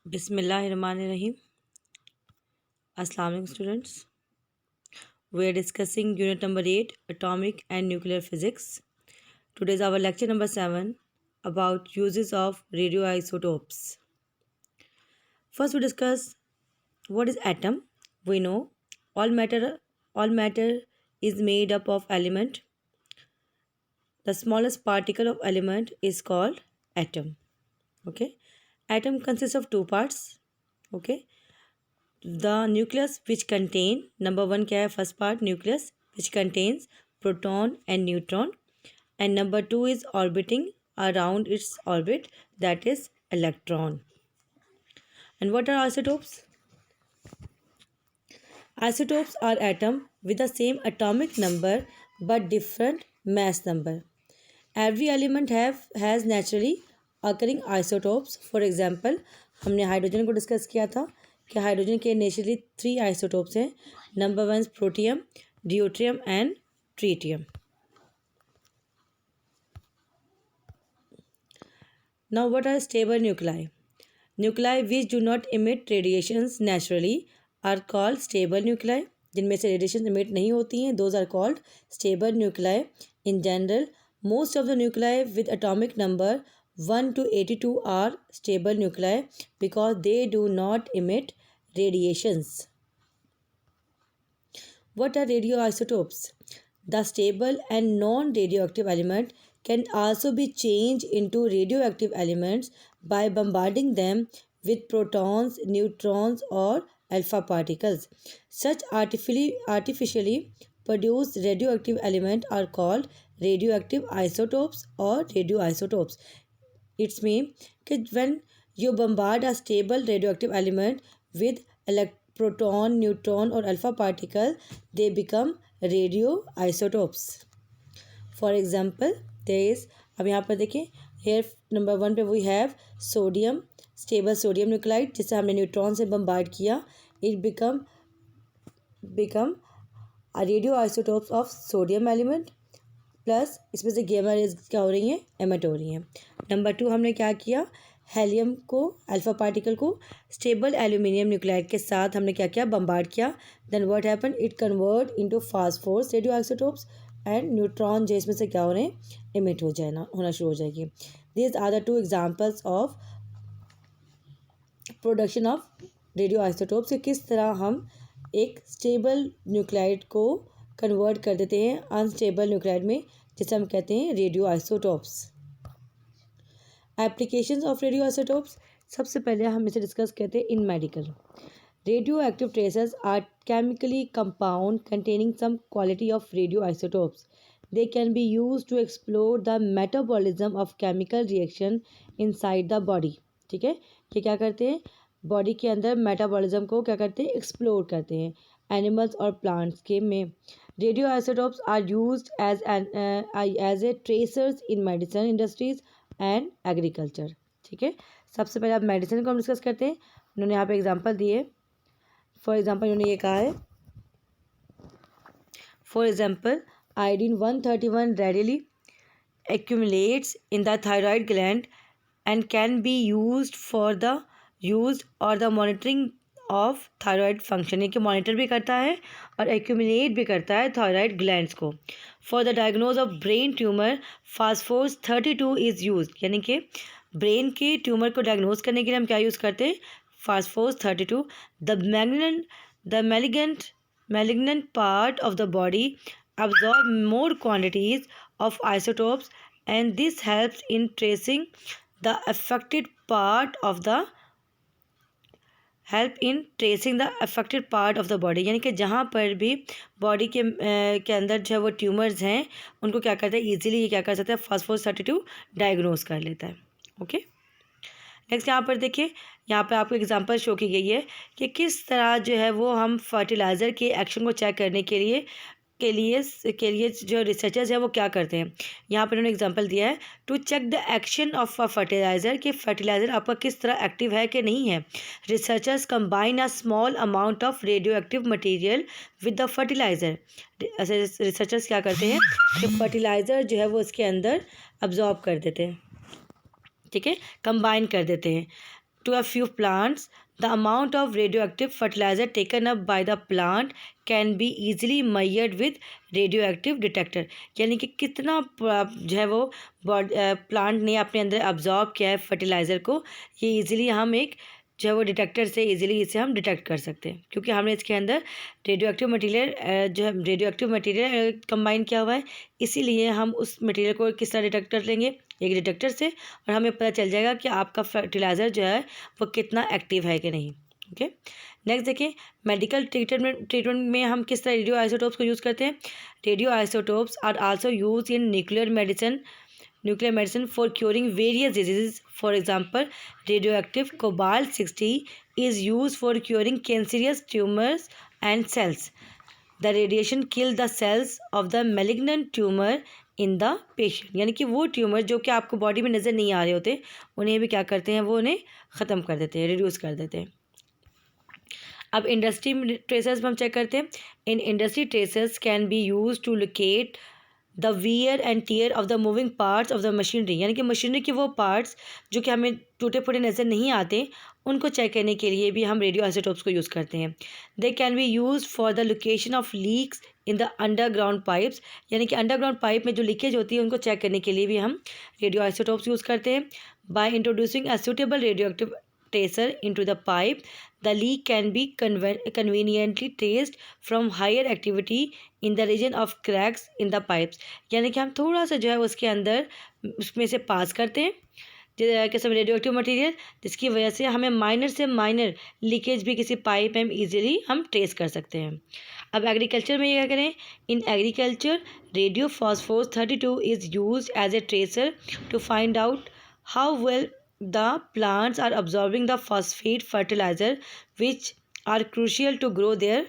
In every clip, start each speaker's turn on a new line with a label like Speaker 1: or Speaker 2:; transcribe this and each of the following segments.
Speaker 1: Bismillahirrahmanirrahim. Assalamu alaikum students. We are discussing unit number 8, atomic and nuclear physics. Today is our lecture number 7 about uses of radioisotopes. First we discuss what is atom. We know all matter is made up of element. The smallest particle of element is called atom. Okay. Atom consists of two parts. Okay. The nucleus which contain number one क्या है first part nucleus which contains proton and neutron and number two is orbiting around its orbit that is electron. And what are isotopes? Isotopes are atom with the same atomic number but different mass number. Every element has naturally occurring isotopes. For example, हमने hydrogen को discuss किया था कि hydrogen के naturally 3 isotopes हैं. Number 1 protium, deuterium and tritium. Now what are stable nuclei? Nuclei which do not emit radiations naturally are called stable nuclei. जिनमें से radiation emit नहीं होती हैं, those are called stable nuclei. In general, most of the nuclei with atomic number 1 to 82 are stable nuclei because they do not emit radiations. What are radioisotopes? The stable and non-radioactive element can also be changed into radioactive elements by bombarding them with protons, neutrons or alpha particles. Such artificially produced radioactive elements are called radioactive isotopes or radioisotopes. It's mean that when you bombard a stable radioactive element with proton, neutron or alpha particle, they become radioisotopes. For example, there is अब यहाँ पर देखिए here number 1 पे we have sodium, stable sodium nuclide जिसे हमने neutron से bombard किया. It become a radioisotopes of sodium element plus इसमें से गेमा रेज क्या हो रही हैं, एमिट हो रही हैं. नंबर 2 हमने क्या किया, हेलियम को अल्फा पार्टिकल को स्टेबल एल्यूमिनियम न्यूक्लाइड के साथ हमने क्या किया, बम्बार्ड किया. Then what happen, it convert into phosphorus radioisotopes and neutron जो इसमें से क्या हो रहे हैं, एमिट होना शुरू हो जाएगी. These are the 2 examples of production of radioisotopes. किस तरह हम एक स्टेबल न्यूक्लाइड को कन्वर्ट कर देते हैं अनस्टेबल न्यूक्लाइड में, जिसे हम कहते हैं रेडियोआइसोटोप्स. एप्लीकेशंस ऑफ रेडियोआइसोटोप्स, सबसे पहले हम इसे डिस्कस करते हैं in medical. Radioactive traces are chemically compound containing some quality of radioisotopes. They can be use to explore the metabolism of chemical reaction inside the body. ठीक है, ये क्या करते हैं, बॉडी के अंदर मेटाबॉलिज्म को क्या करते हैं, एक्सप्लोर करते हैं एनिमल्स और प्लांट्स के में. Radioisotopes are used as a tracers in medicine industries and agriculture. ठीक है, सबसे पहले आप मेडिसिन को हम डिस्कस करते हैं. उन्होंने यहाँ पे एग्जांपल दिए. फॉर एग्जांपल उन्होंने ये कहा है, for example iodine 131 readily accumulates in the thyroid gland and can be used or the monitoring of thyroid function, कि मॉनिटर भी करता है और एक्यूमुलेट भी करता है थायराइड ग्लैंड्स को. For the diagnose of brain tumour phosphorus 32 is use, यानी कि ब्रेन के ट्यूमर को डायग्नोज करने के लिए हम क्या यूज़ करते हैं, phosphorus 32. The malignant part of the body absorb more quantities of isotopes and this helps in tracing the affected part of the part of the body. यानी कि जहाँ पर भी बॉडी के अंदर जो है वो ट्यूमर्स हैं, उनको क्या करता है, ईजिली ये क्या कर सकता है, फास्फोरस 32 डायग्नोज कर लेता है. ओके, नेक्स्ट यहाँ पर देखिए, यहाँ पर आपको एग्जांपल शो की गई है कि किस तरह जो है वो हम फर्टिलाइज़र के एक्शन को चेक करने के लिए जो रिसर्चर्स हैं वो क्या करते हैं. यहाँ पर उन्होंने एग्जांपल दिया है, to check the action of a fertiliser, कि फर्टिलाइज़र आपका किस तरह एक्टिव है कि नहीं है. Researchers combine a small amount of radio active material with the fertiliser. ऐसे रिसर्चर्स क्या करते हैं कि फर्टिलाइज़र जो है वो इसके अंदर अब्जॉर्ब कर देते हैं. ठीक है, कंबाइन कर देते हैं. to a few plants, the amount of radioactive fertilizer taken up by the plant can be easily measured with radioactive detector. यानी कि कितना जो है वो प्लांट ने अपने अंदर अब्जॉर्ब किया है फर्टिलाइज़र को, ये इजीली हम एक जो है वो डिटेक्टर से इजीली इसे हम डिटेक्ट कर सकते हैं, क्योंकि हमने इसके अंदर रेडियो एक्टिव मटेरियल कंबाइन किया हुआ है। इसीलिए हम उस मटेरियल को किस तरह डिटेक्ट कर लेंगे, एक डिटेक्टर से, और हमें पता चल जाएगा कि आपका फर्टिलाइज़र जो है वो कितना एक्टिव है कि नहीं। ओके, नेक्स्ट देखिए, मेडिकल ट्रीटमेंट में हम किस तरह रेडियो आइसोटोप्स को यूज़ करते हैं। Radio isotopes are also use in nuclear medicine for curing various diseases. For example, radioactive cobalt-60 is used for curing cancerous tumors and cells. The radiation kills the cells of the malignant tumor in the patient. यानी कि वो tumour जो कि आपको body में नज़र नहीं आ रहे होते, उन्हें भी क्या करते हैं, वो उन्हें ख़त्म कर देते हैं, रिड्यूस कर देते हैं। अब इंडस्ट्री ट्रेसेस हम चेक करते हैं। In industry traces can be use to locate the wear and tear of the moving parts of the machinery. यानी कि मशीनरी के वो पार्ट्स जो कि हमें टूटे फूटे नज़र नहीं आते, उनको चेक करने के लिए भी हम रेडियो आइसोटोप्स को यूज़ करते हैं। दे can be use for the location of leaks in the underground pipes. यानी कि अंडरग्राउंड पाइप में जो लीकेज होती है, उनको चेक करने के लिए भी हम रेडियो आइसोटोप्स यूज़ करते हैं। By introducing a suitable radio active tracer into the pipe, the leak can be conveniently traced from higher activity in the region of cracks in the pipes. यानी कि हम थोड़ा सा जो है उसके अंदर उसमें से पास करते हैं किसी रेडियो एक्टिव मटीरियल, जिसकी वजह से हमें माइनर से माइनर लीकेज भी किसी पाइप में ईजिली हम ट्रेस कर सकते हैं। अब एग्रीकल्चर में क्या करें। In agriculture radio phosphorus 32 is use as a tracer to find out how well the plants are absorbing the phosphate fertilizer which are crucial to grow their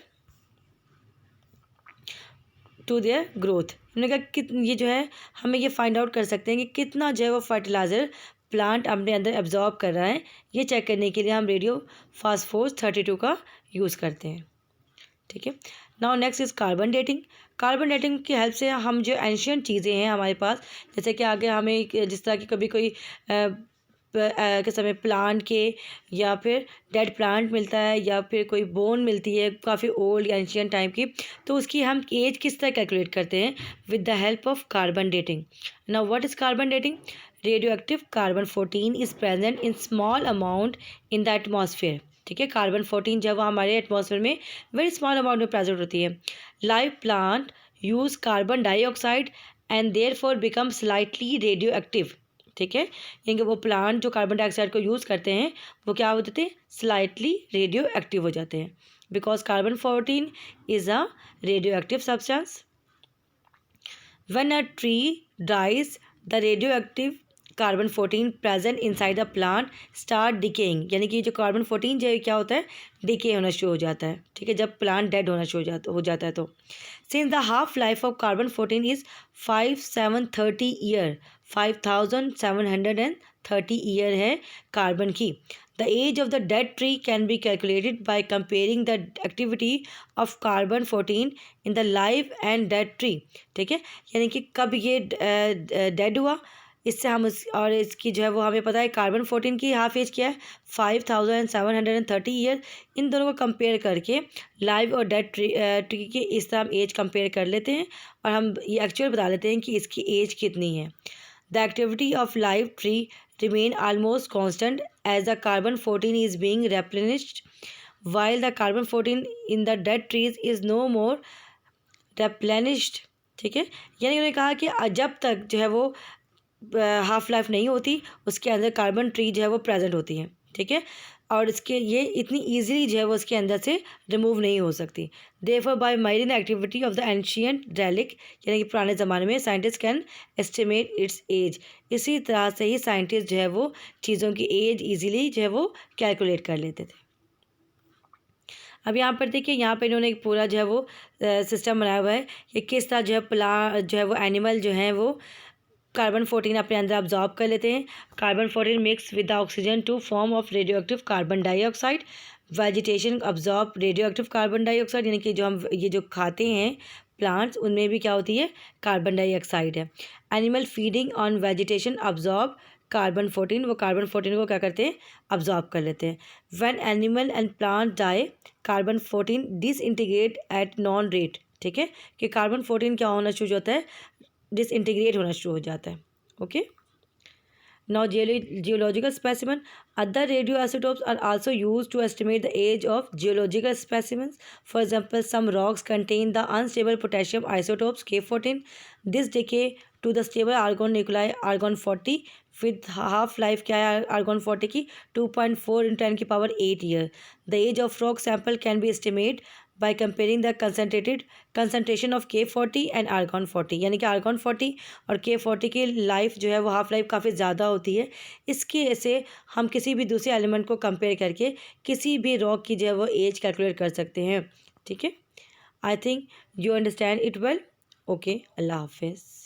Speaker 1: growth. हमने कहा कि ये जो है हमें ये फाइंड आउट कर सकते हैं कि कितना जो है वो फर्टिलाइज़र प्लांट अपने अंदर एब्जॉर्ब कर रहा है। ये चेक करने के लिए हम रेडियो फॉस्फोरस 32 का यूज़ करते हैं। ठीक है, now next is carbon dating. Carbon dating की हेल्प से हम जो एंशियंट चीज़ें हैं हमारे पास, जैसे कि आगे हमें जिस तरह की कभी कोई के समय प्लांट के या फिर डेड प्लांट मिलता है या फिर कोई बोन मिलती है काफ़ी ओल्ड या एंशियंट टाइम की, तो उसकी हम एज किस तरह कैलकुलेट करते हैं with the help of carbon dating. Now what is carbon dating. Radio active carbon 14 is present in small amount in the atmosphere. ठीक है, कार्बन 14 जब हमारे एटमॉस्फेयर में वेरी स्मॉल अमाउंट में प्रेजेंट होती है। Live plant use carbon dioxide and therefore become slightly radio active. ठीक है, यानी वो प्लांट जो कार्बन डाइऑक्साइड को यूज़ करते हैं वो क्या हो जाते हैं, स्लाइटली रेडियो एक्टिव हो जाते हैं, because carbon 14 is a radio active substance. When a tree dies the radio active carbon 14 present inside the plant start decaying. यानी कि जो कार्बन 14 जो क्या होता है, डिके होना शुरू हो जाता है। ठीक है, जब प्लांट डेड होना शुरू हो जाता है तो since the half life of carbon 14 is 5730 year, 5730 year है कार्बन की। The age of the dead tree can be calculated by comparing the activity of carbon 14 in the live and dead tree. ठीक है, यानी कि कब ये dead हुआ, इससे हम और इसकी जो है वो हमें पता है कार्बन 14 की हाफ एज क्या है, 5730 ईयर। इन दोनों को कंपेयर करके लाइव और डेड ट्री की इस तरह हम एज कंपेयर कर लेते हैं और हम ये एक्चुअल बता लेते हैं कि इसकी एज कितनी है। The activity of live tree remain almost constant as the carbon 14 is being replenished while the carbon 14 in the dead trees is no more replenished. ठीक है, यानी उन्होंने कहा कि जब तक जो है वो हाफ लाइफ नहीं होती, उसके अंदर कार्बन ट्री जो है वो प्रेजेंट होती है। ठीक है, और इसके ये इतनी ईजिली जो है वो उसके अंदर से रिमूव नहीं हो सकती। Therefore by measuring activity of the ancient relic, यानी कि पुराने ज़माने में scientist can estimate its age. इसी तरह से ही साइंटिस्ट जो है वो चीज़ों की एज ईजिली जो है वो कैलकुलेट कर लेते थे। अब यहाँ पर देखिए, यहाँ पर इन्होंने एक पूरा जो है वो सिस्टम बनाया हुआ है कि किस तरह जो है जो है वो एनिमल जो हैं वो कार्बन 14 अपने अंदर अब्जॉर्ब कर लेते हैं। Carbon 14 mix with the oxygen to form of radio active carbon dioxide. Vegetation absorb radio active carbon dioxide, यानी कि जो हम ये जो खाते हैं प्लांट्स, उनमें भी क्या होती है, कार्बन डाइऑक्साइड है। Animal feeding on vegetation absorb carbon 14, वो कार्बन 14 को क्या करते हैं, अब्जॉर्ब कर लेते हैं। When animal and plant die, carbon 14 disintegrate at known rate, ठीक है, कि कार्बन 14 क्या होना शुरू होता है, डिसइंटीग्रेट होना शुरू हो जाता है। Okay, now geological specimen, other radioisotopes are also used to estimate the age of geological specimens. For example, some rocks contain the unstable potassium isotopes K14. This decay to the stable argon nuclei argon 40 with half life क्या है argon 40 की 2.4 × 10 की power 8 year. The age of rock sample can be estimated by comparing the concentration of K40 and argon 40, यानी कि argon 40 और K40 की life जो है वो हाफ लाइफ काफ़ी ज़्यादा होती है। इसके से हम किसी भी दूसरे एलिमेंट को कंपेयर करके किसी भी रॉक की जो है वो एज कैलकुलेट कर सकते हैं। ठीक है, I think you understand it well. Okay, अल्लाह हाफिज़।